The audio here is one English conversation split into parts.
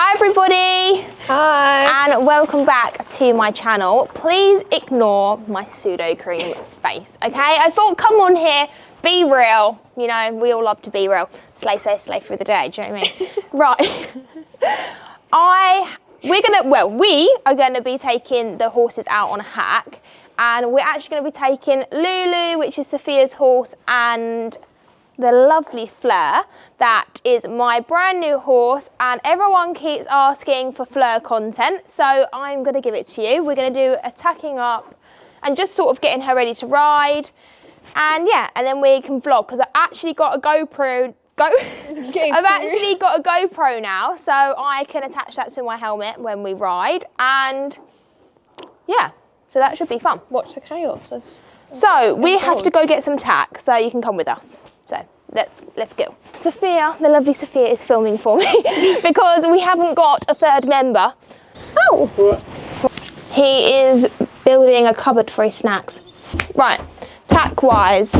Hi everybody! Hi! And welcome back to my channel. Please ignore my pseudo cream face, okay? I thought, come on here, be real. You know, we all love to be real. Slay through the day, do you know what I mean? Right. We are gonna be taking the horses out on a hack, and we're actually gonna be taking Lulu, which is Sophia's horse, and the lovely Flur, that is my brand new horse, and everyone keeps asking for Flur content, so I'm going to give it to you. We're going to do a tacking up and just sort of getting her ready to ride, and yeah, and then we can vlog, because I've actually got a GoPro now, so I can attach that to my helmet when we ride, and yeah, so that should be fun. Watch the chaos. So we have to go get some tack, so you can come with us. So let's go. Sophia, the lovely Sophia, is filming for me because we haven't got a third member. Oh! He is building a cupboard for his snacks. Right, tack-wise,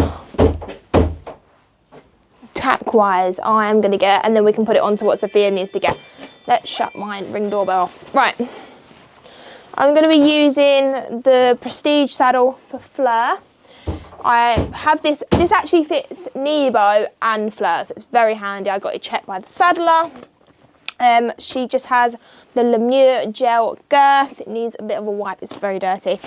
I am going to get, and then we can put it on to what Sophia needs to get. Let's shut my Ring doorbell off. Right, I'm going to be using the Prestige saddle for Flur. I have this actually fits Nebo and Flur, so it's very handy. I got it checked by the saddler. She just has the Lemure gel girth. It needs a bit of a wipe, it's very dirty.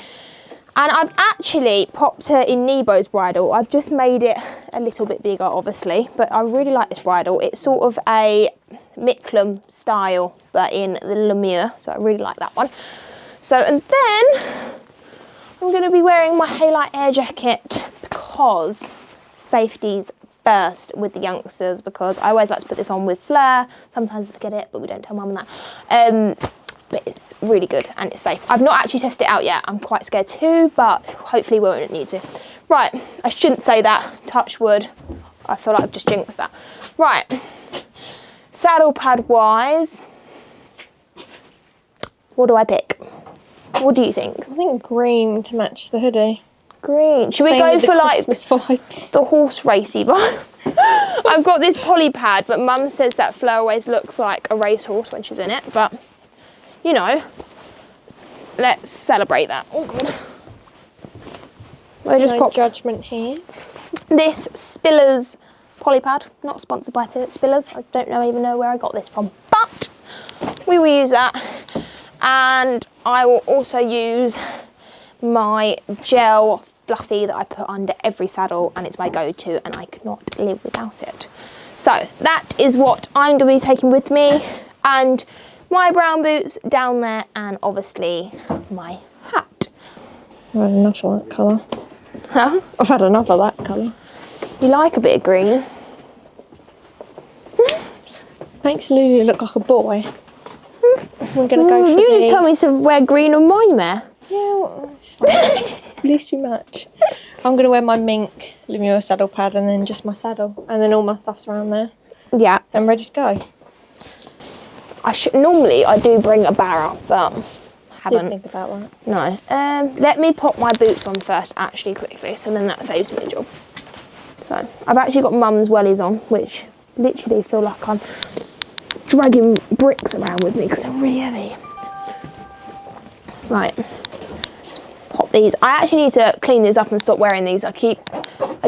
And I've actually popped her in Nebo's bridle. I've just made it a little bit bigger, obviously, but I really like this bridle. It's sort of a Micklem style, but in the Lemure, so I really like that one. So, and then I'm going to be wearing my Halite air jacket because safety's first with the youngsters, because I always like to put this on with Flur. Sometimes I forget it, but we don't tell mum that. But it's really good and it's safe. I've not actually tested it out yet. I'm quite scared too, but hopefully we won't need to. Right, I shouldn't say that. Touch wood. I feel like I've just jinxed that. Right, saddle pad wise, what do I pick? What do you think? I think green to match the hoodie. Green. Should we go for like vibes? The horse racy vibe? I've got this poly pad, but Mum says that Fleur always looks like a racehorse when she's in it. But you know, let's celebrate that. Oh god. We'll just pop judgment here. This Spillers poly pad, not sponsored by Spillers. I don't even know where I got this from, but we will use that. And I will also use my gel fluffy that I put under every saddle, and it's my go-to and I cannot live without it. So that is what I'm going to be taking with me, and my brown boots down there, and obviously my hat. I've had enough of that colour. Huh? I've had enough of that colour. You like a bit of green? Makes Lulu look like a boy. We're going to go for You just told me to wear green on my mare. Yeah, well, it's fine. At least you match. I'm going to wear my mink Lemure saddle pad and then just my saddle. And then all my stuff's around there. Yeah. I'm ready to go. Normally I do bring a barra, but haven't. Didn't think about that. No. Let me pop my boots on first, actually, quickly, so then that saves me a job. So, I've actually got Mum's wellies on, which literally feel like I'm dragging bricks around with me because they're really heavy. Right, let's pop these. I actually need to clean these up and stop wearing these. I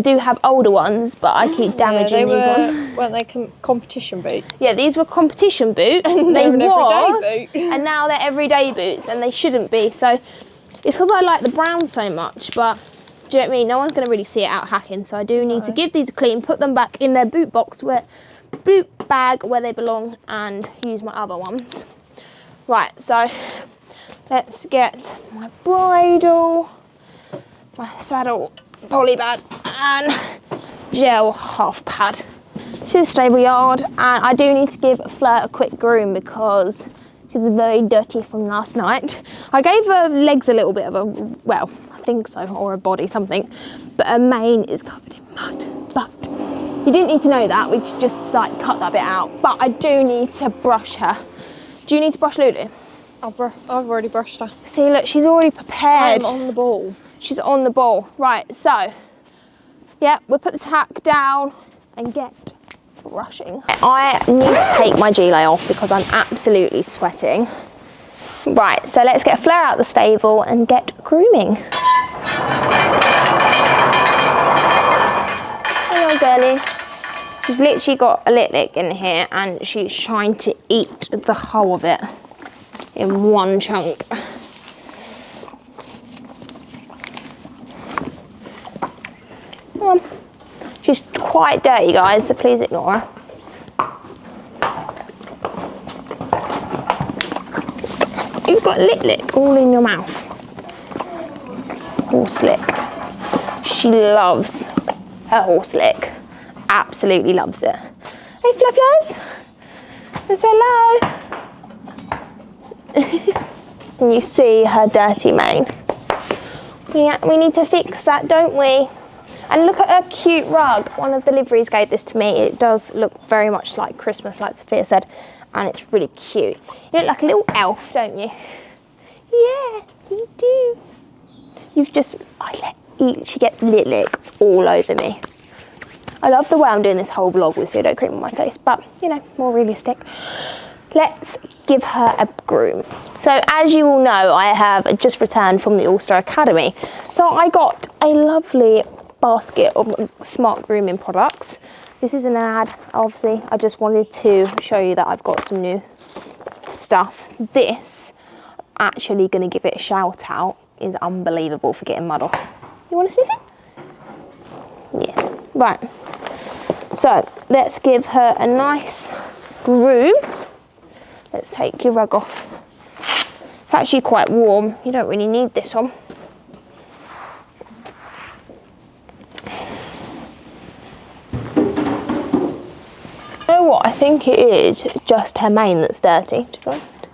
do have older ones, but I keep damaging these ones. Weren't they competition boots? Yeah, these were competition boots. And they were an everyday boot. And now they're everyday boots, and they shouldn't be. So it's because I like the brown so much, but do you know what I mean? No one's going to really see it out hacking, so I do need to give these a clean, put them back in their boot bag where they belong, and use my other ones. Right, so let's get my bridle, my saddle poly pad, and gel half pad to the stable yard. And I do need to give Fleur a quick groom because she's very dirty from last night. I gave her legs a little bit of a, well, I think so, or a body, something, but her mane is covered in mud. But you didn't need to know that, we could just like cut that bit out. But I do need to brush her. Do you need to brush Lulu? I've already brushed her. See, look, she's already prepared. I'm on the ball. She's on the ball. Right, so, yeah, we'll put the tack down and get brushing. I need to take my gilet off because I'm absolutely sweating. Right, so let's get Flur out the stable and get grooming. Hello, girlie. She's literally got a lick in here and she's trying to eat the whole of it in one chunk. Come on. She's quite dirty, guys, so please ignore her. You've got lick all in your mouth. Horse lick. She loves her horse lick. Absolutely loves it. Hey, Flurs. Say hello. And you see her dirty mane. Yeah, we need to fix that, don't we? And look at her cute rug. One of the liveries gave this to me. It does look very much like Christmas, like Sophia said. And it's really cute. You look like a little elf, don't you? Yeah, you do. She gets lick all over me. I love the way I'm doing this whole vlog with pseudo cream on my face, but you know, more realistic. Let's give her a groom. So as you all know, I have just returned from the All-Star Academy. So I got a lovely basket of smart grooming products. This is an ad, obviously. I just wanted to show you that I've got some new stuff. This, actually gonna give it a shout out, is unbelievable for getting mud off. You wanna see it? Yes, right. So let's give her a nice groom. Let's take your rug off. It's actually quite warm. You don't really need this on. You know what? I think it is just her mane that's dirty, to be honest.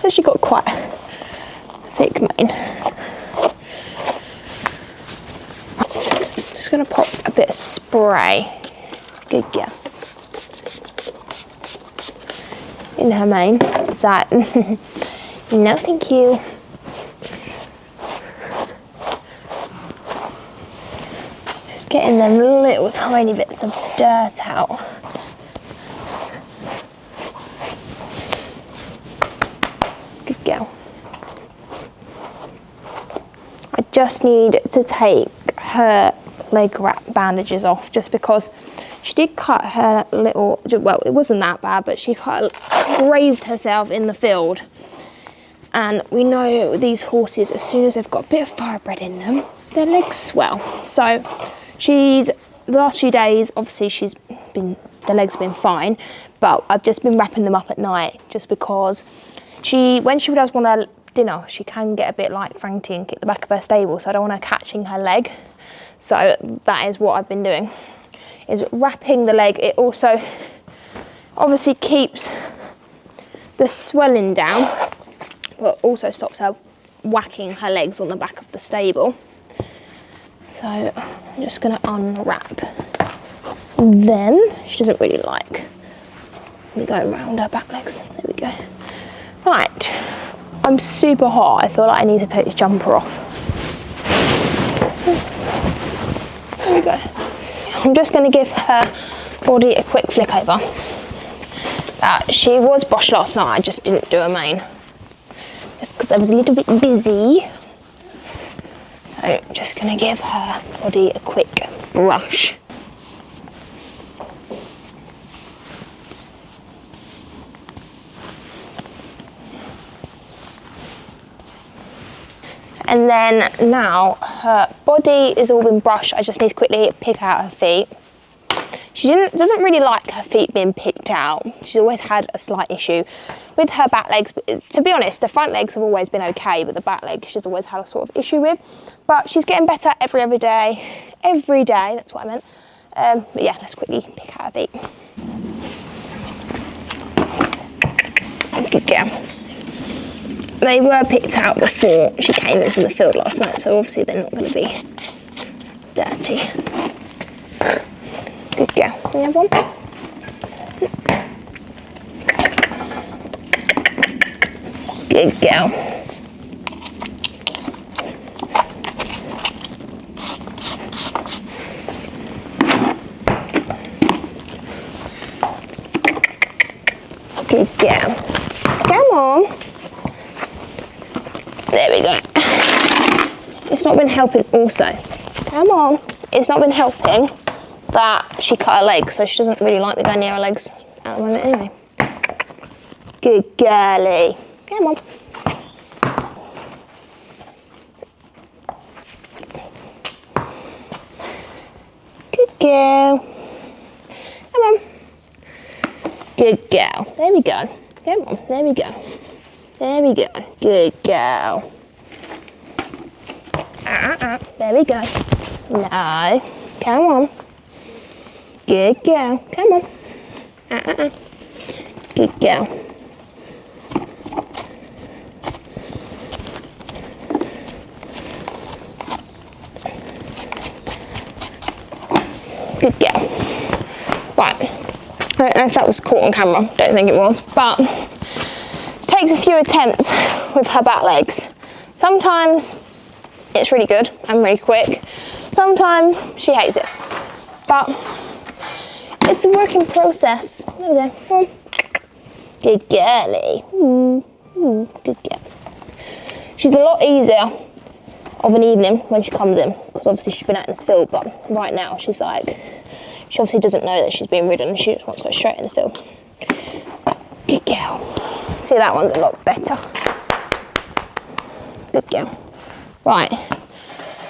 She got quite a thick mane. Just gonna pop a bit of spray. Good girl. In her mane. That no thank you. Just getting them little tiny bits of dirt out. Go. I just need to take her leg wrap bandages off just because she did cut her little, well, it wasn't that bad, but she grazed herself in the field. And we know these horses, as soon as they've got a bit of thoroughbred in them, their legs swell. So the last few days, obviously the legs have been fine, but I've just been wrapping them up at night just because when she does want her dinner, she can get a bit like Frankie and kick the back of her stable, so I don't want her catching her leg. So that is what I've been doing, is wrapping the leg. It also obviously keeps the swelling down, but also stops her whacking her legs on the back of the stable. So I'm just gonna unwrap them. She doesn't really like me going around her back legs. There we go. Right, I'm super hot. I feel like I need to take this jumper off. There we go. I'm just going to give her body a quick flick over. She was brushed last night, I just didn't do her mane. Just because I was a little bit busy. So just going to give her body a quick brush. And then now her body is all been brushed. I just need to quickly pick out her feet. She doesn't really like her feet being picked out. She's always had a slight issue with her back legs. To be honest, the front legs have always been okay, but the back legs she's always had a sort of issue with. But she's getting better every day. Every day, that's what I meant. But yeah, let's quickly pick out her feet. Good girl. They were picked out before she came in from the field last night, so obviously they're not going to be dirty. Good girl. Can you have one? Good girl. Good girl. Come on. There we go. It's not been helping also. Come on. It's not been helping that she cut her legs, so she doesn't really like me going near her legs at the moment anyway. Good girlie. Come on. Good girl. Come on. Good girl. There we go. Come on. There we go. There we go. Good girl. There we go. No. Come on. Good girl. Come on. Good girl. Good girl. Right. I don't know if that was caught on camera. Don't think it was. But it takes a few attempts with her back legs. Sometimes it's really good and really quick. Sometimes she hates it. But it's a working process. There we go. Good girlie. Good girl. She's a lot easier of an evening when she comes in, because obviously she's been out in the field, but right now she's like, she obviously doesn't know that she's being ridden and she just wants to go straight in the field. Good girl. See, that one's a lot better. Good girl. Right,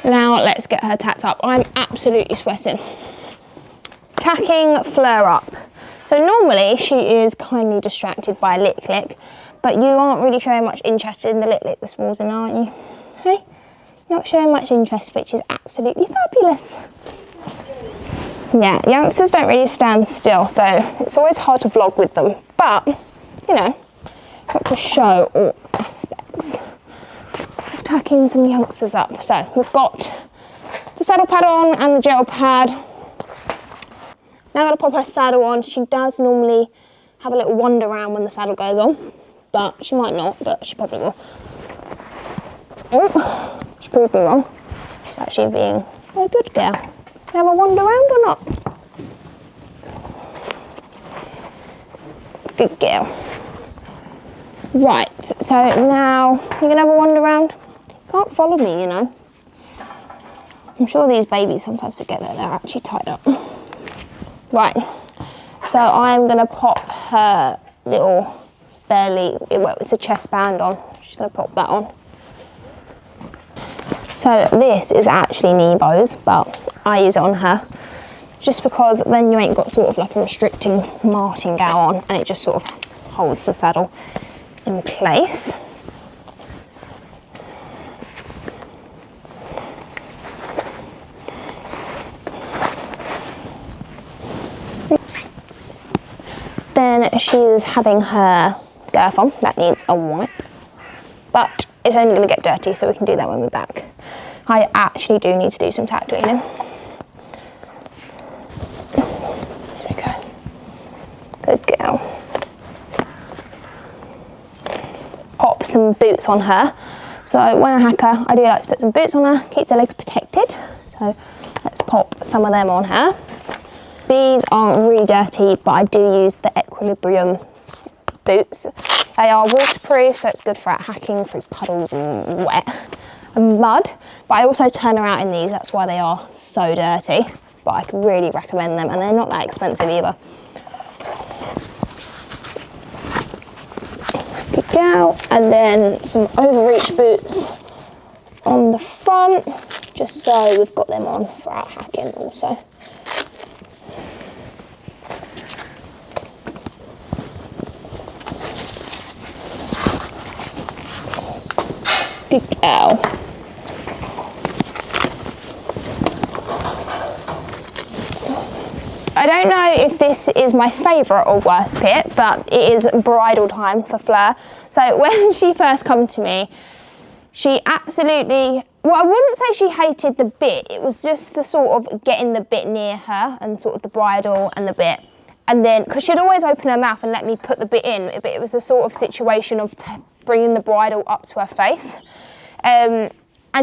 now let's get her tacked up. I'm absolutely sweating. Tacking Flur up. So normally she is kindly distracted by Lick Lick, but you aren't really showing much interest in the Lick Lick this morning, aren't you? Hey? Not showing much interest, which is absolutely fabulous. Yeah, youngsters don't really stand still, so it's always hard to vlog with them, but, you know, got to show all aspects of tacking some youngsters up. So we've got the saddle pad on and the gel pad. Now I'm going to pop her saddle on. She does normally have a little wander around when the saddle goes on, but she might not, but she probably will. Oh, she proved me wrong. She's actually being a good girl. Can I have a wander around or not? Good girl. Right, so now you're going to have a wander around. Can't follow me, you know. I'm sure these babies sometimes forget that they're actually tied up. Right, so I'm going to pop her little belly, well, it's a chest band on. She's going to pop that on. So this is actually Nebo's, but I use it on her just because then you ain't got sort of like a restricting martingale on, and it just sort of holds the saddle in place. Then she's having her girth on, that needs a wipe, but it's only going to get dirty, so we can do that when we're back. I actually do need to do some tack cleaning. There we go. Good girl. Pop some boots on her. So when I hack her, I do like to put some boots on her, keeps her legs protected. So let's pop some of them on her. These aren't really dirty, but I do use the Equilibrium boots. They are waterproof, so it's good for hacking through puddles and wet and mud. But I also turn her out in these, that's why they are so dirty. But I can really recommend them, and they're not that expensive either. Good girl. And then some overreach boots on the front, just so we've got them on for our hacking also. Good girl. I don't know if this is my favourite or worst bit, but it is bridal time for Fleur. So when she first come to me, she absolutely, well, I wouldn't say she hated the bit. It was just the sort of getting the bit near her and sort of the bridle and the bit. And then, because she'd always open her mouth and let me put the bit in, but it was a sort of situation of bringing the bridle up to her face. And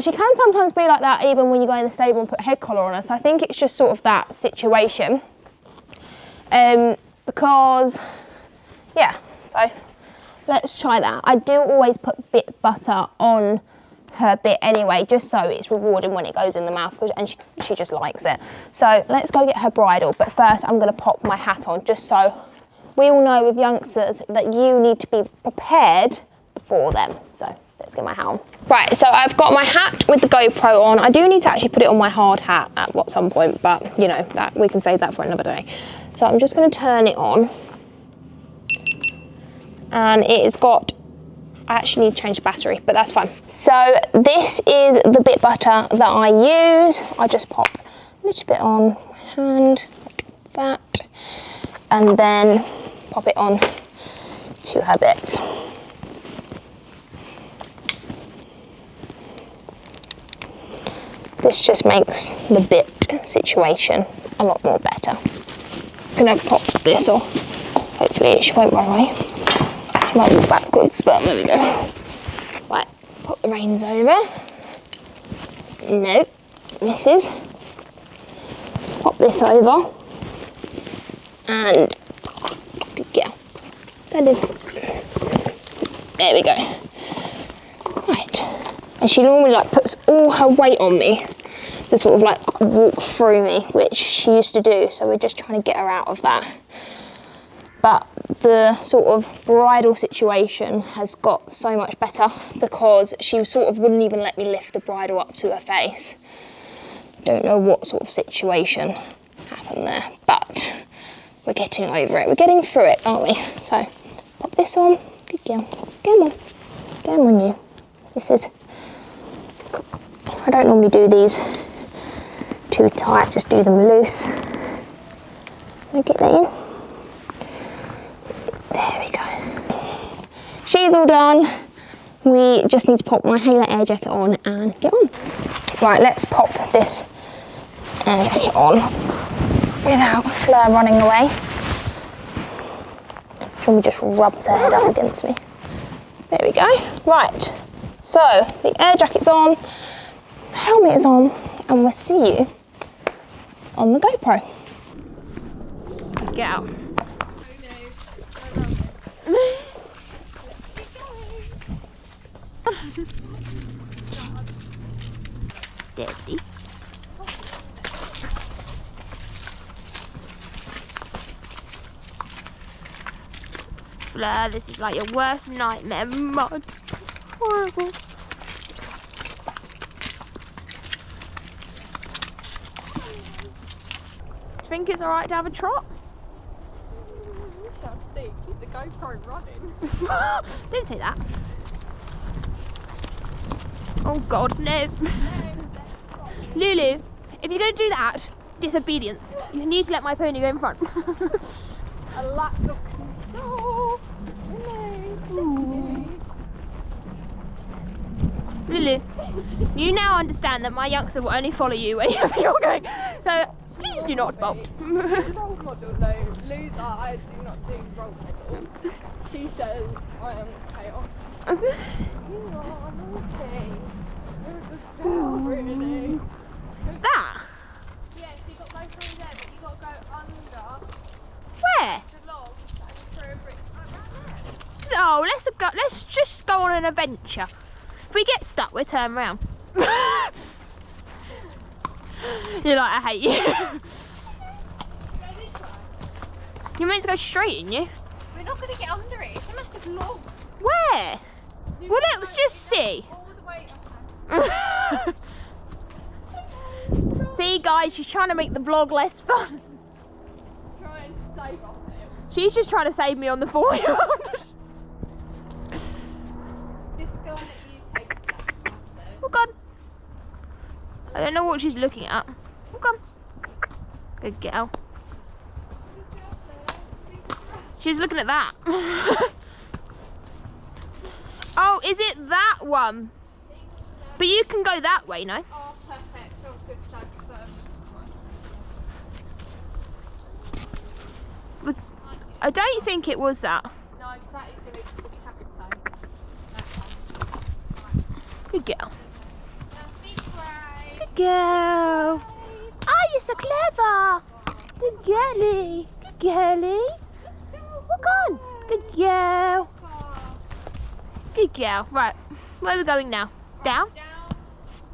she can sometimes be like that even when you go in the stable and put a head collar on her. So I think it's just sort of that situation. Because, yeah, so let's try that. I do always put bit butter on her bit anyway, just so it's rewarding when it goes in the mouth, and she just likes it. So let's go get her bridle, but first I'm going to pop my hat on, just so we all know with youngsters that you need to be prepared for them. So let's get my hat on. Right, so I've got my hat with the GoPro on. I do need to actually put it on my hard hat at some point, but you know, that we can save that for another day. So I'm just going to turn it on, and it's got, I actually need to change the battery, but that's fine. So this is the bit butter that I use. I just pop a little bit on my hand, like that, and then pop it on to her bits. This just makes the bit situation a lot more better. I'm gonna pop this off. Hopefully she won't run away. She might walk backwards, but there we go. Right, put the reins over. No, misses. Pop this over. And good girl. There we go. Right. And she normally like puts all her weight on me to sort of like walk through me, which she used to do, so we're just trying to get her out of that. But the sort of bridal situation has got so much better because she sort of wouldn't even let me lift the bridle up to her face. Don't know what sort of situation happened there, but we're getting over it. We're getting through it, aren't we? So pop this on. Good girl. Come on. Come on, you. This is, I don't normally do these too tight, just do them loose. I'll get that in. There we go. She's all done. We just need to pop my Halo air jacket on and get on. Right, let's pop this air jacket on without Fleur running away. She just rubs her head up against me. There we go. Right, so the air jacket's on, the helmet is on, and we'll see you on the GoPro. Get out. Daddy. Fleur, this is like your worst nightmare, mud. Horrible. Do you think it's alright to have a trot? We shall see. Keep the GoPro running. Don't say that. Oh God, no. Lulu, if you're going to do that, disobedience. You need to let my pony go in front. A lack of control. Lulu, you now understand that my youngster will only follow you wherever you're going. So please do not bolt. Role model, no. Lou's I do not do role model. She says I am chaos. You are naughty. Really? That? Yes, you got to go through there, but you got to go under Where? the logs and through a brick right there. Oh, let's just go on an adventure. If we get stuck, we'll turn around. You're like, I hate you. Go this way. You're meant to go straight, aren't you? We're not going to get under it. It's a massive log. Where? Well, let's just see. All the way. See, guys, she's trying to make the vlog less fun. Trying to save us. She's just trying to save me on the 4-wheel. This girl that you take a second. Oh God. I don't know what she's looking at. Oh God. Good girl. She was looking at that. Oh, is it that one? But you can go that way, no? Oh, perfect. So good stuff. I don't think it was that. No, because that is going to be happy to Good girl. Now, big brave. Good girl. Oh, you're so clever. Good girlie. Good girlie. Walk on. Good girl. Good girl. Right, where are we going now? Down? Down.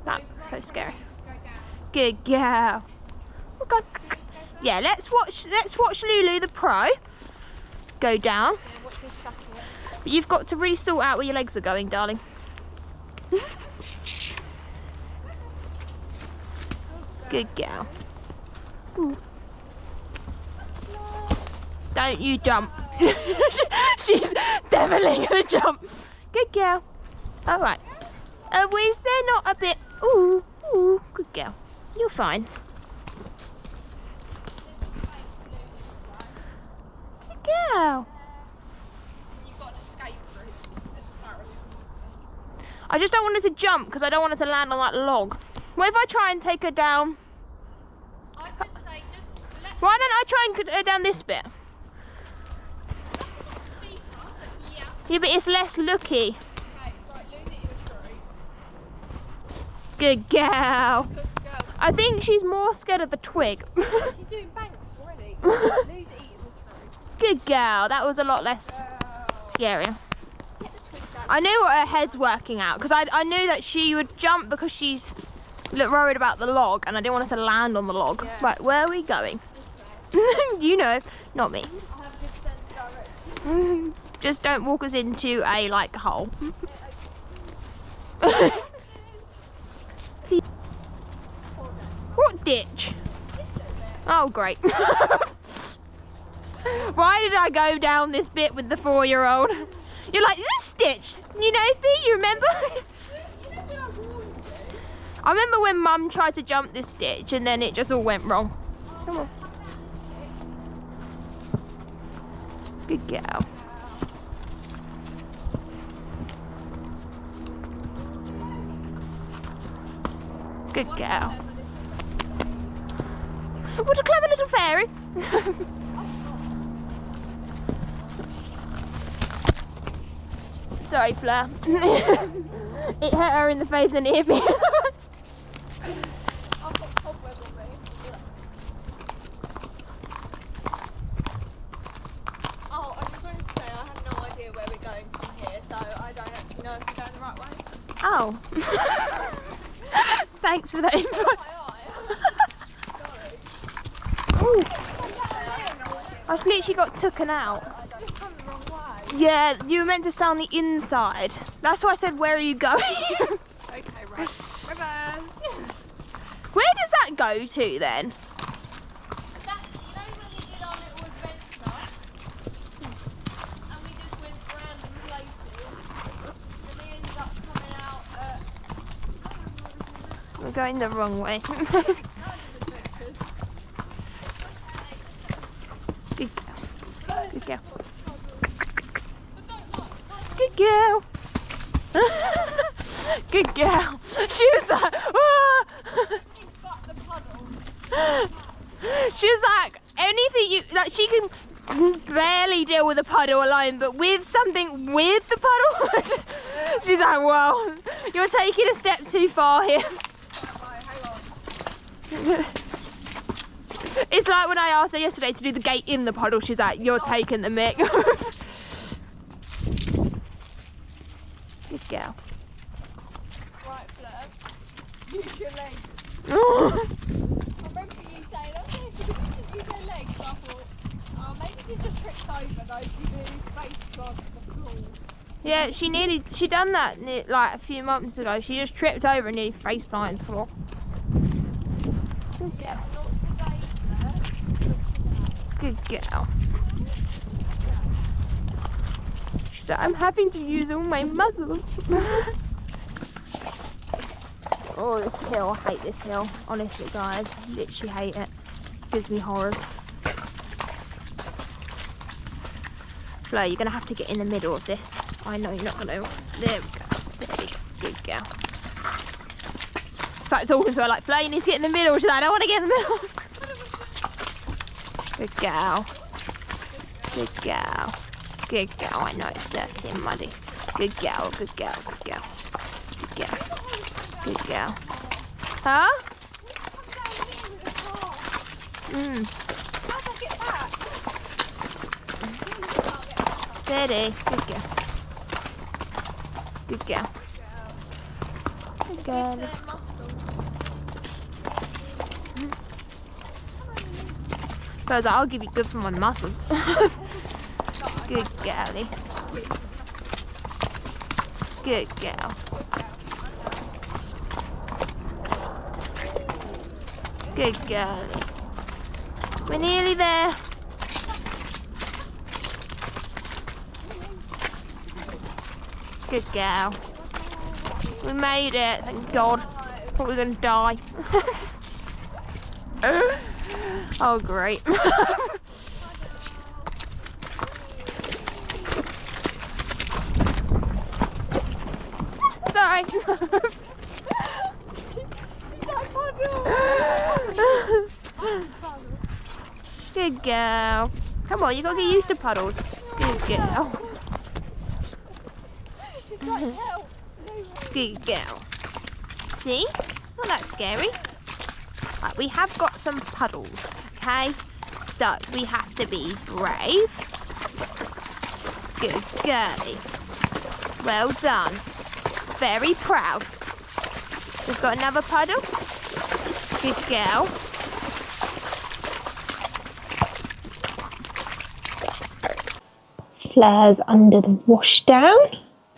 That's so scary. Go down. Good girl. Walk on. Yeah, let's watch Lulu the pro go down. Yeah, watch me stuck in it. But you've got to really sort out where your legs are going, darling. Good girl. Ooh. Don't you jump. She's definitely gonna jump. Good girl. All right. Is there not a bit? Ooh, ooh. Good girl. You're fine. Good girl. You've got an escape route. I just don't want her to jump because I don't want her to land on that log. What if I try and take her down? I'd just say, just let Why don't I try and get her down this bit? speak up, but yeah. Yeah, but it's less looky. Okay, right, lose it in a tree. Good girl. Good girl. I think she's more scared of the twig. She's doing banks already. Lose it in a tree. Good girl. That was a lot less scary. Get the twig down. I knew what her head's working out because I knew that she would jump because she's worried about the log and I didn't want her to land on the log. Yeah. Right, where are we going? You know, not me. I have good sense of direction. Just don't walk us into a hole. What ditch? Oh, great. Why did I go down this bit with the 4-year-old? You're like, this ditch, you know, Fee, you remember? I remember when Mum tried to jump this ditch and then it just all went wrong. Come on. Good girl. Good girl. What a clever little fairy. Sorry, Fleur. It hit her in the face and it hit me. I've got cobweb on me. Oh, I just wanted to say I have no idea where we're going from here, so I don't actually know if we're going the right way. Oh. Thanks for that info. Ooh. I've literally got taken out. We've come the wrong way. Yeah, you were meant to stay on the inside. That's why I said, where are you going? Okay, right. Reverse. Where does that go to then? That, you know when we did our little adventure and we just went random places and we ended up coming out at We're going the wrong way. random adventures. Good girl. Good girl. Good girl. Good girl. She was like, ah. But the puddle. She was like, anything she can barely deal with a puddle alone, but with something with the puddle, she's like, well, you're taking a step too far here. Right, hang on. It's like when I asked her yesterday to do the gate in the puddle, she's like, you're taking the mick. Good girl. Right, Fleur. Use your legs. I remember you saying, I don't know if you can use your legs. So I thought, oh, maybe you just tripped over those you do face plant the floor. Yeah, she done that like a few months ago. She just tripped over and nearly face planted the floor. Good Yeah, girl. not today, Fleur. Good girl. She said, I'm having to use all my muscles. Oh, this hill. I hate this hill. Honestly, guys. Literally hate it. Gives me horrors. Fleur, you're gonna have to get in the middle of this. I know you're not gonna. There we go. There we go. Good girl. It's like talking to her like, Fleur, you need to get in the middle. She's like, I don't want to get in the middle. Good girl. Good girl. Good girl. I know it's dirty and muddy. Good girl. Good girl. Good girl. Good girl. Good girl. Huh? How do I get back? Steady. Good girl. Good girl. Good girl. I was like, I'll give you good for my muscles. Good girlie. Good girl. Good girlie. We're nearly there. Good girl. We made it, thank God. Thought we were going to die. Oh, great. Sorry. Good girl. Come on, you got to get used to puddles. Good girl. Good girl. See? Not that scary. Right, we have got some puddles, okay? So we have to be brave. Good girlie. Well done. Very proud. We've got another puddle. Good girl. Fleur's under the wash down.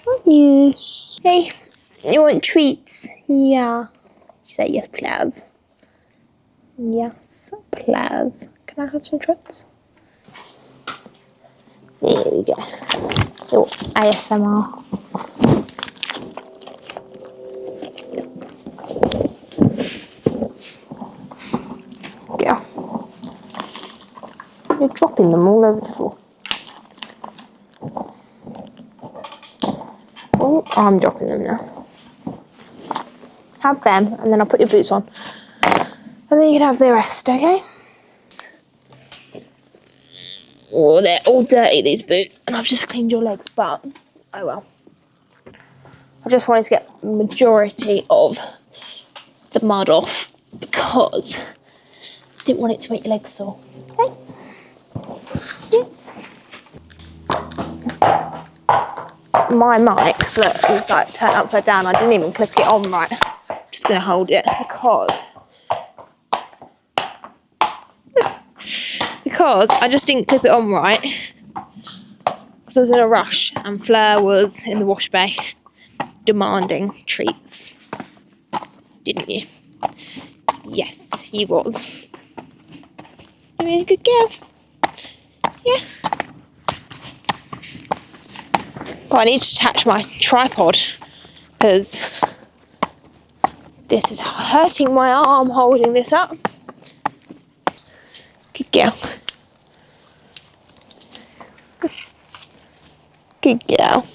Aren't you? Hey, you want treats? Yeah. She said yes, please. Yes, please. Can I have some treats? There we go. Little ASMR. Yeah. You're dropping them all over the floor. Oh, I'm dropping them now. Have them, and then I'll put your boots on. And then you can have the rest, okay? Oh, they're all dirty, these boots. And I've just cleaned your legs, but oh well. I just wanted to get the majority of the mud off because I didn't want it to make your legs sore. Okay? Yes. My mic, look, is like turned upside down. I didn't even clip it on right. I'm just going to hold it because I just didn't clip it on right because I was in a rush and Fleur was in the wash bay demanding treats. Didn't you? Yes, you was. You being a good girl. Yeah. But I need to attach my tripod because this is hurting my arm holding this up. Good girl. Good girl.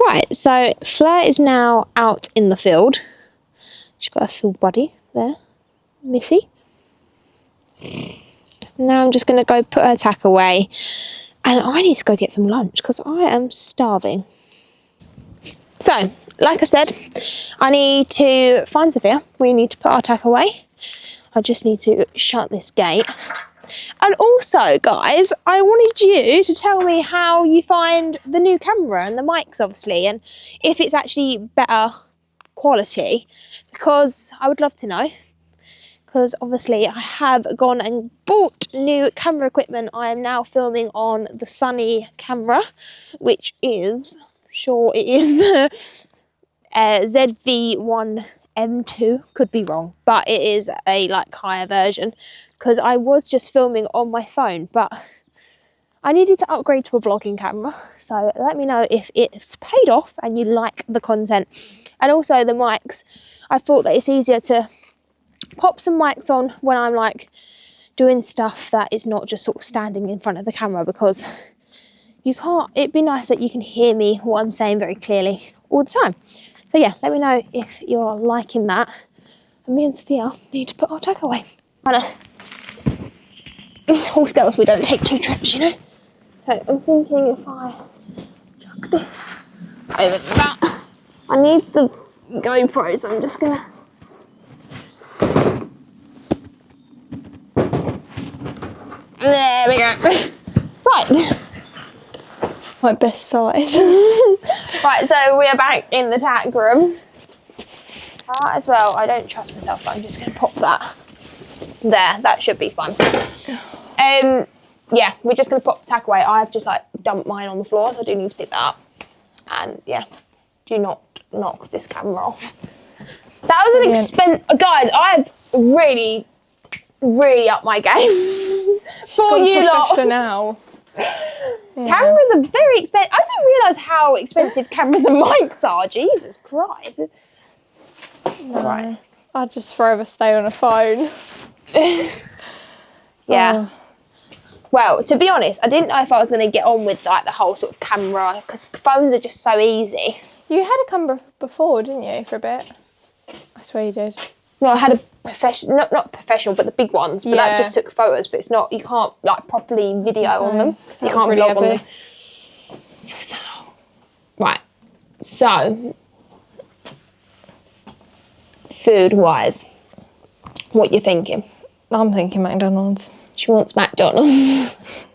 Right, so Fleur is now out in the field. She's got a field buddy there, Missy. Now I'm just going to go put her tack away. And I need to go get some lunch because I am starving. So, like I said, I need to find Sophia. We need to put our tack away. I just need to shut this gate. And also, guys, I wanted you to tell me how you find the new camera and the mics, obviously, and if it's actually better quality, because I would love to know. Because obviously I have gone and bought new camera equipment. I am now filming on the Sony camera, which is, sure it is the ZV-1M2, could be wrong, but it is a like higher version because I was just filming on my phone, but I needed to upgrade to a vlogging camera. So let me know if it's paid off and you like the content. And also the mics, I thought that it's easier to pop some mics on when I'm like doing stuff that is not just sort of standing in front of the camera, because you can't, it'd be nice that you can hear me, what I'm saying very clearly all the time. So yeah, let me know if you're liking that. And me and Sophia need to put our Tack away. Horse girls, we don't take 2 trips, you know? So I'm thinking if I chuck this over that, I need the GoPro, so I'm just gonna. There we go. Right. My best side. Right, so we are back in the tack room. As well, I don't trust myself, but I'm just gonna pop that there. That should be fun. Yeah, we're just gonna pop the Tack away. I've just like dumped mine on the floor, so I do need to pick that up. And yeah, do not knock this camera off. That was an expense, guys. I've really upped my game for you lot. Now. Yeah. Cameras are very expensive. I didn't realise how expensive cameras and mics are. Jesus Christ. No. Right. I'd just forever stay on a phone. Yeah. Oh. Well, to be honest, I didn't know if I was going to get on with like the whole sort of camera, because phones are just so easy. You had a camera before, didn't you, for a bit? I swear you did. No, I had a professional, not professional, but the big ones. But that just took photos. But it's not. You can't like properly video on them. You can't really vlog on them. heavy. It was so long. Right. So, food-wise, what you thinking? I'm thinking McDonald's. She wants McDonald's.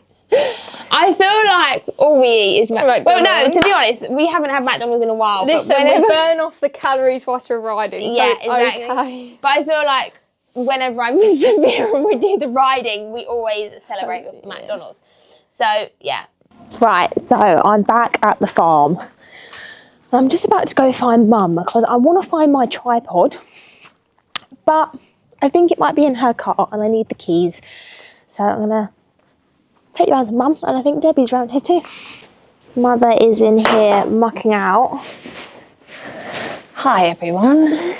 I feel like all we eat is McDonald's. Well, no, to be honest, we haven't had McDonald's in a while. Listen, we burn off the calories whilst we're riding, so it's exactly. okay. But I feel like whenever I'm in Severe and we do the riding, we always celebrate with McDonald's. So, yeah. Right, so I'm back at the farm. I'm just about to go find Mum because I want to find my tripod, but I think it might be in her car and I need the keys. So I'm going to take you around to Mum, and I think Debbie's around here too. Mother is in here mucking out. Hi everyone.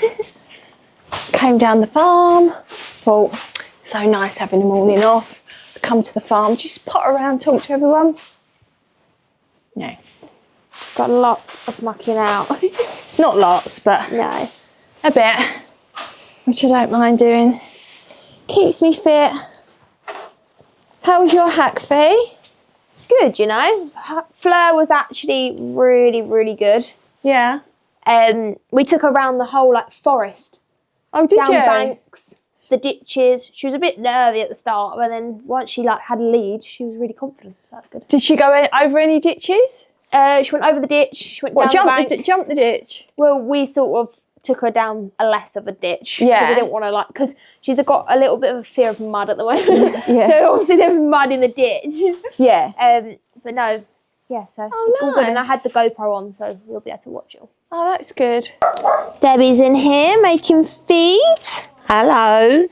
Came down the farm, thought so nice having the morning off. Come to the farm, just potter around, talk to everyone. No. Got lots of mucking out. Not lots, but No. a bit, which I don't mind doing. Keeps me fit. How was your hack, Fee? Good, you know. Fleur was actually really, really good. Yeah. We took her around the whole like forest. Oh, did down you? banks, the ditches. She was a bit nervy at the start, but then once she like had a lead, she was really confident. So that's good. Did she go over any ditches? She went over the ditch. She went down the bank. Jump the ditch? Well, we sort of took her down a less of a ditch. Yeah. We didn't want to like, because she's got a little bit of a fear of mud at the moment. Yeah. So obviously there was mud in the ditch. Yeah. But no, yeah. So Oh, it's all good, and I had nice. the GoPro on, so we'll be able to watch it. Oh, that's good. Debbie's in here making feed. Hello.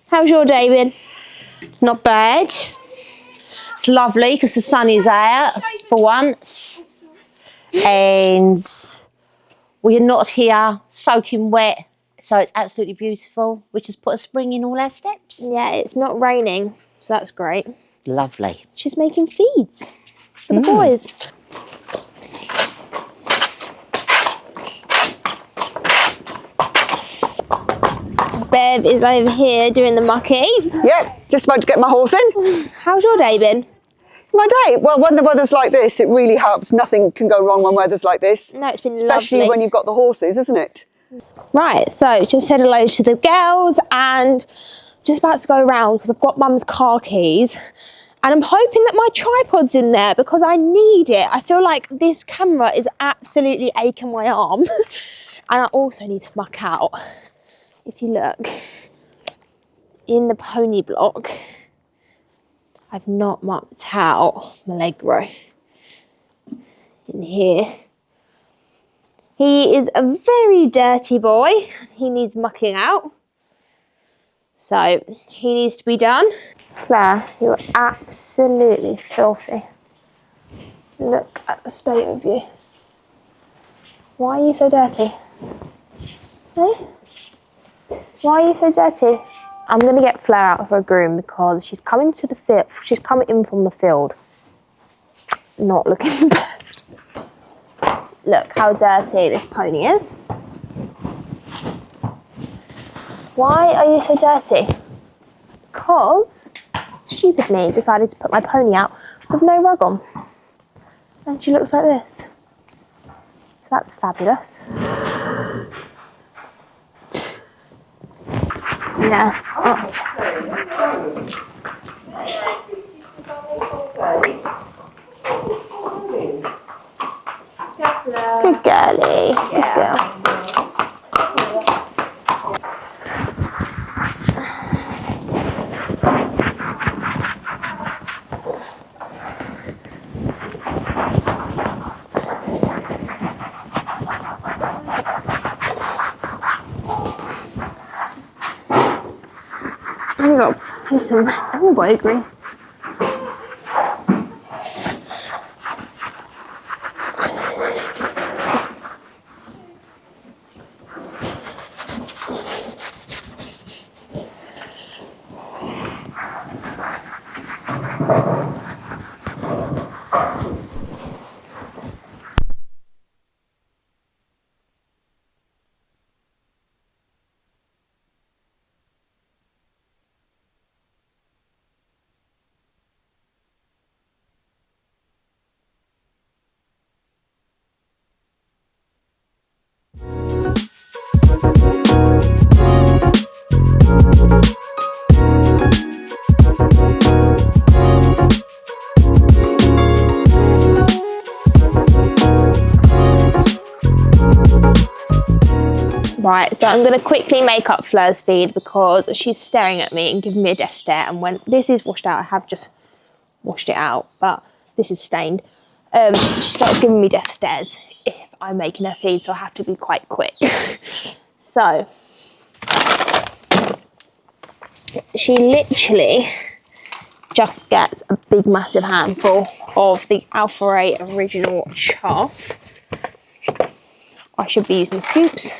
How's your day been? Not bad. It's lovely because the sun is out for once. And we are not here soaking wet. So it's absolutely beautiful. We just put a spring in all our steps. Yeah, it's not raining, so that's great. Lovely. She's making feeds for the boys. Bev is over here doing the mucky. Yep, just about to get my horse in. How's your day been? My day? Well, when the weather's like this, it really helps. Nothing can go wrong when weather's like this. No, it's been Especially lovely. when you've got the horses, isn't it? Right, so just said hello to the girls and just about to go around because I've got Mum's car keys and I'm hoping that my tripod's in there because I need it. I feel like this camera is absolutely aching my arm and I also need to muck out. If you look in the pony block, I've not mucked out my leg row in here. He is a very dirty boy. He needs mucking out. So he needs to be done. Fleur, you're absolutely filthy. Look at the state of you. Why are you so dirty? Eh? Why are you so dirty? I'm going to get Fleur out for a groom because she's coming to the field. She's coming in from the field. Not looking the best. Look how dirty this pony is. Why are you so dirty? Because stupid me decided to put my pony out with no rug on. And she looks like this. So that's fabulous. Yeah. Good girlie. Good girl. I got to put some elbow grease. Right, so I'm going to quickly make up Fleur's feed because she's staring at me and giving me a death stare. And when this is washed out, I have just washed it out, but this is stained. She starts giving me death stares if I'm making her feed, so I have to be quite quick. So she literally just gets a big massive handful of the Alpha 8 original chaff. I should be using scoops,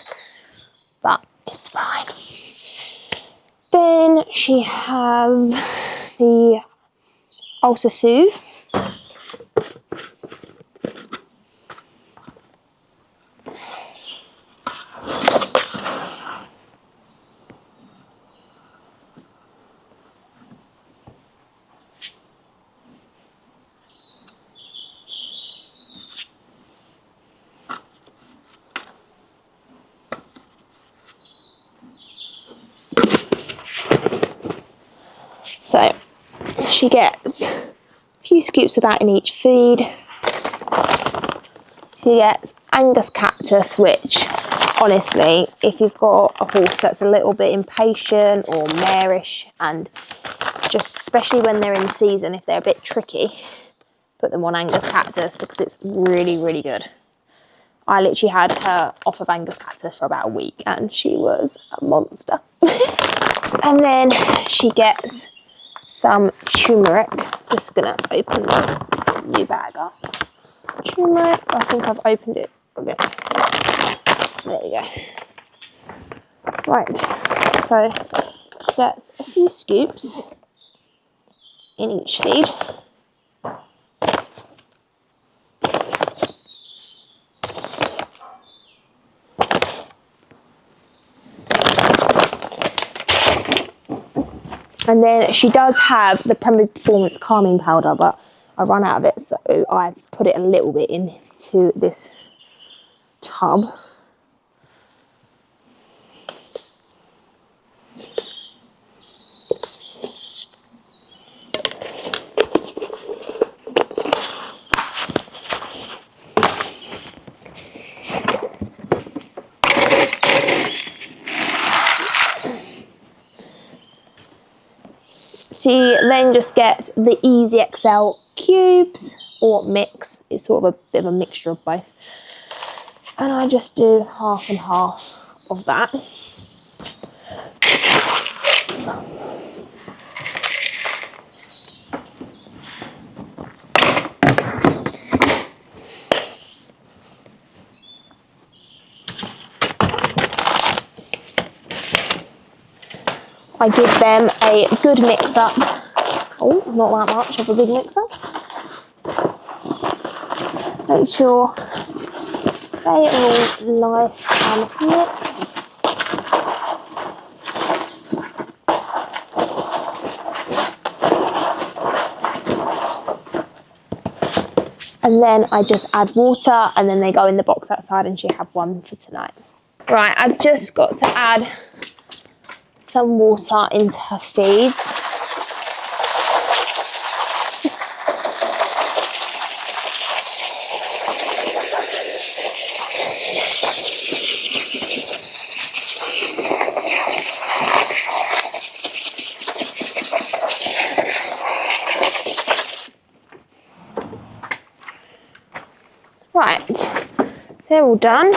but it's fine. Then she has the Ulcer Soothe. So she gets a few scoops of that in each feed. She gets Angus Cactus, which honestly, if you've got a horse that's a little bit impatient or marish, and just especially when they're in season, if they're a bit tricky, put them on Angus Cactus because it's really, really good. I literally had her off of Angus Cactus for about a week and she was a monster. And then she gets some turmeric. Just gonna open this new bag up. Turmeric, I think I've opened it. Okay. There you go. Right, so that's a few scoops in each feed. And then she does have the Premier Performance Calming Powder, but I run out of it, so I put it a little bit into this tub. She then just gets the Easy XL cubes or mix. It's sort of a bit of a mixture of both. And I just do half and half of that. I give them a good mix up. Oh, not that much of a big mix up. Make sure they are all nice and mixed. And then I just add water, and then they go in the box outside, and she have one for tonight. Right, I've just got to add some water into her feeds. Right, they're all done.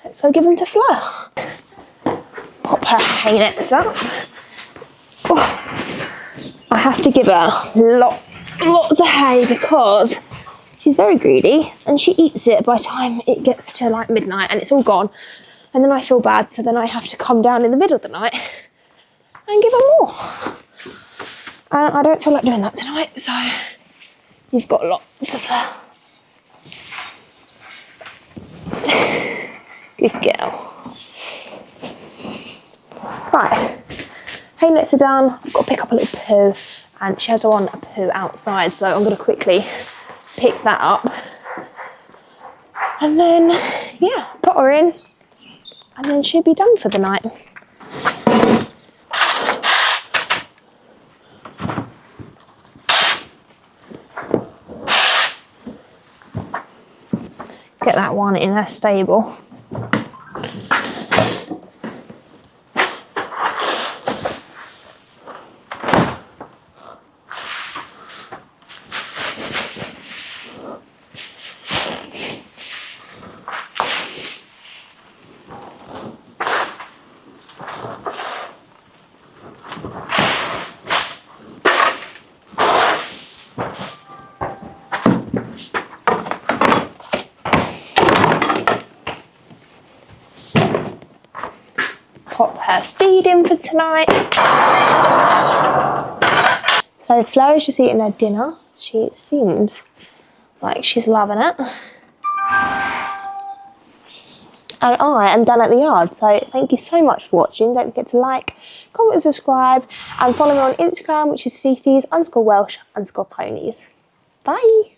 Let's go give them to Fleur. Pop her hay nets up. Oh, I have to give her lots of hay because she's very greedy and she eats it by the time it gets to like midnight and it's all gone. And then I feel bad, so then I have to come down in the middle of the night and give her more. And I don't feel like doing that tonight, so you've got lots of Fleur. Good girl. Right, hay nets are done. I've got to pick up a little poo, and she has on a poo outside, so I'm going to quickly pick that up. And then, yeah, put her in, and then she'll be done for the night. Get that one in her stable. Pop her feed in for tonight. So Fleur is just eating her dinner. She seems like she's loving it. And I am done at the yard. So thank you so much for watching. Don't forget to like, comment and subscribe, and follow me on Instagram, which is Fifi's_Welsh_ponies. Bye.